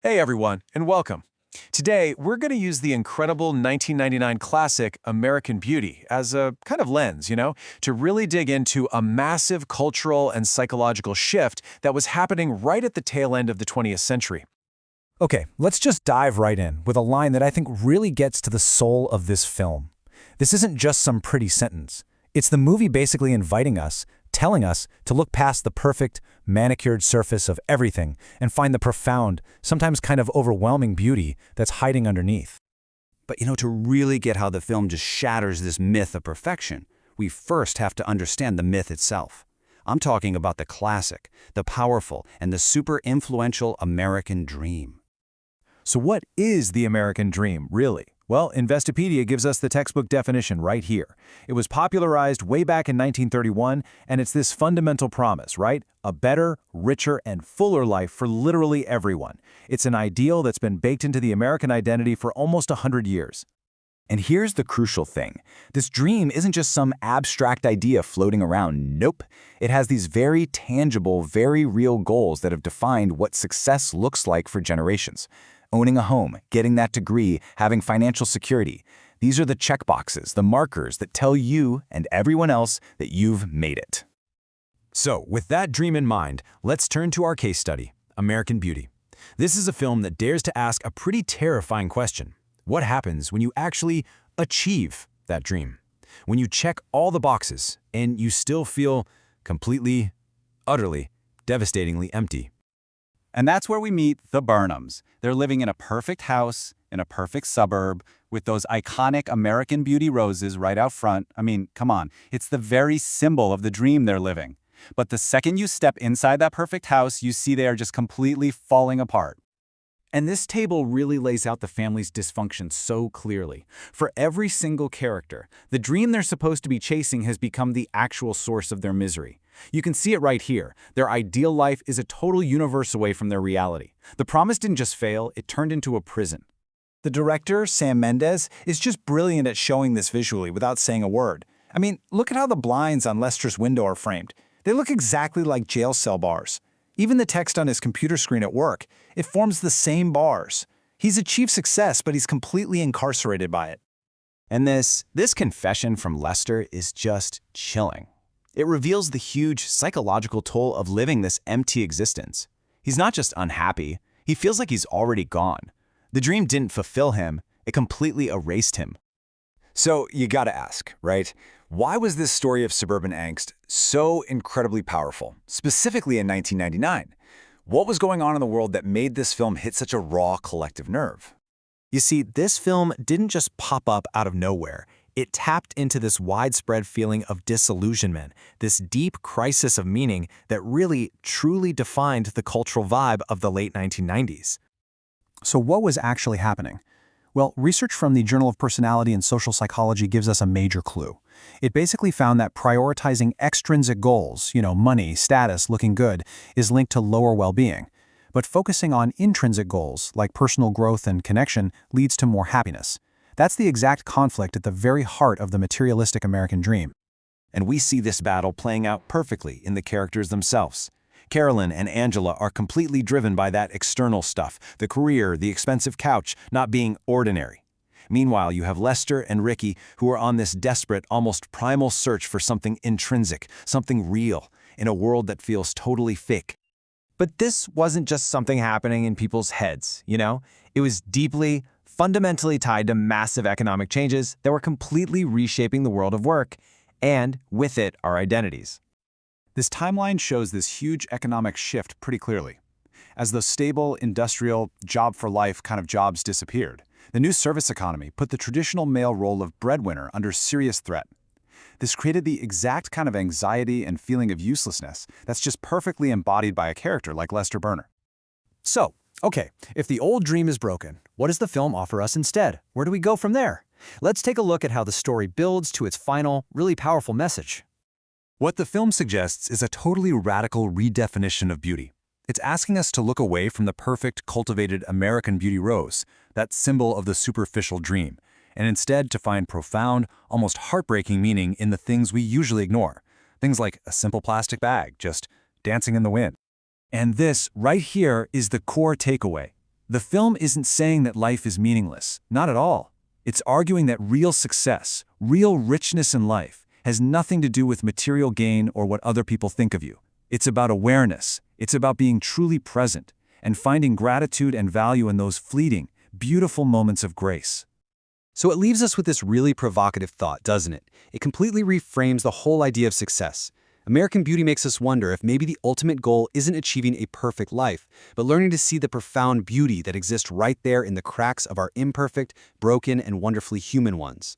Hey everyone, and welcome. Today, we're going to use the incredible 1999 classic American Beauty as a kind of lens, to really dig into a massive cultural and psychological shift that was happening right at the tail end of the 20th century. Okay, let's just dive right in with a line that I think really gets to the soul of this film. This isn't just some pretty sentence. It's the movie basically inviting us, telling us to look past the perfect, manicured surface of everything and find the profound, sometimes kind of overwhelming beauty that's hiding underneath. But to really get how the film just shatters this myth of perfection, we first have to understand the myth itself. I'm talking about the classic, the powerful, and the super influential American dream. So what is the American dream, really? Well, Investopedia gives us the textbook definition right here. It was popularized way back in 1931, and it's this fundamental promise, right? A better, richer, and fuller life for literally everyone. It's an ideal that's been baked into the American identity for almost 100 years. And here's the crucial thing. This dream isn't just some abstract idea floating around. Nope. It has these very tangible, very real goals that have defined what success looks like for generations. Owning a home, getting that degree, having financial security. These are the checkboxes, the markers that tell you and everyone else that you've made it. So, with that dream in mind, let's turn to our case study, American Beauty. This is a film that dares to ask a pretty terrifying question. What happens when you actually achieve that dream? When you check all the boxes and you still feel completely, utterly, devastatingly empty. And that's where we meet the Burnhams. They're living in a perfect house, in a perfect suburb, with those iconic American Beauty roses right out front. I mean, come on, it's the very symbol of the dream they're living. But the second you step inside that perfect house, you see they are just completely falling apart. And this table really lays out the family's dysfunction so clearly. For every single character, the dream they're supposed to be chasing has become the actual source of their misery. You can see it right here. Their ideal life is a total universe away from their reality. The promise didn't just fail, it turned into a prison. The director, Sam Mendes, is just brilliant at showing this visually without saying a word. I mean, look at how the blinds on Lester's window are framed. They look exactly like jail cell bars. Even the text on his computer screen at work, it forms the same bars. He's achieved success, but he's completely incarcerated by it. And this confession from Lester is just chilling. It reveals the huge psychological toll of living this empty existence. He's not just unhappy, he feels like he's already gone. The dream didn't fulfill him, it completely erased him. So you gotta ask, right? Why was this story of suburban angst so incredibly powerful, specifically in 1999? What was going on in the world that made this film hit such a raw collective nerve? You see, this film didn't just pop up out of nowhere. It tapped into this widespread feeling of disillusionment, this deep crisis of meaning that really, truly defined the cultural vibe of the late 1990s. So what was actually happening? Well, research from the Journal of Personality and Social Psychology gives us a major clue. It basically found that prioritizing extrinsic goals, money, status, looking good, is linked to lower well-being. But focusing on intrinsic goals, like personal growth and connection, leads to more happiness. That's the exact conflict at the very heart of the materialistic American dream. And we see this battle playing out perfectly in the characters themselves. Carolyn and Angela are completely driven by that external stuff, the career, the expensive couch, not being ordinary. Meanwhile, you have Lester and Ricky who are on this desperate, almost primal search for something intrinsic, something real, in a world that feels totally fake. But this wasn't just something happening in people's heads, It was deeply, fundamentally tied to massive economic changes that were completely reshaping the world of work, and with it, our identities. This timeline shows this huge economic shift pretty clearly. As those stable, industrial, job-for-life kind of jobs disappeared, the new service economy put the traditional male role of breadwinner under serious threat. This created the exact kind of anxiety and feeling of uselessness that's just perfectly embodied by a character like Lester Burner. So, okay, if the old dream is broken, what does the film offer us instead? Where do we go from there? Let's take a look at how the story builds to its final, really powerful message. What the film suggests is a totally radical redefinition of beauty. It's asking us to look away from the perfect, cultivated American beauty rose, that symbol of the superficial dream, and instead to find profound, almost heartbreaking meaning in the things we usually ignore. Things like a simple plastic bag, just dancing in the wind. And this, right here, is the core takeaway. The film isn't saying that life is meaningless, not at all. It's arguing that real success, real richness in life, has nothing to do with material gain or what other people think of you. It's about awareness, it's about being truly present, and finding gratitude and value in those fleeting, beautiful moments of grace. So it leaves us with this really provocative thought, doesn't it? It completely reframes the whole idea of success. American Beauty makes us wonder if maybe the ultimate goal isn't achieving a perfect life, but learning to see the profound beauty that exists right there in the cracks of our imperfect, broken, and wonderfully human ones.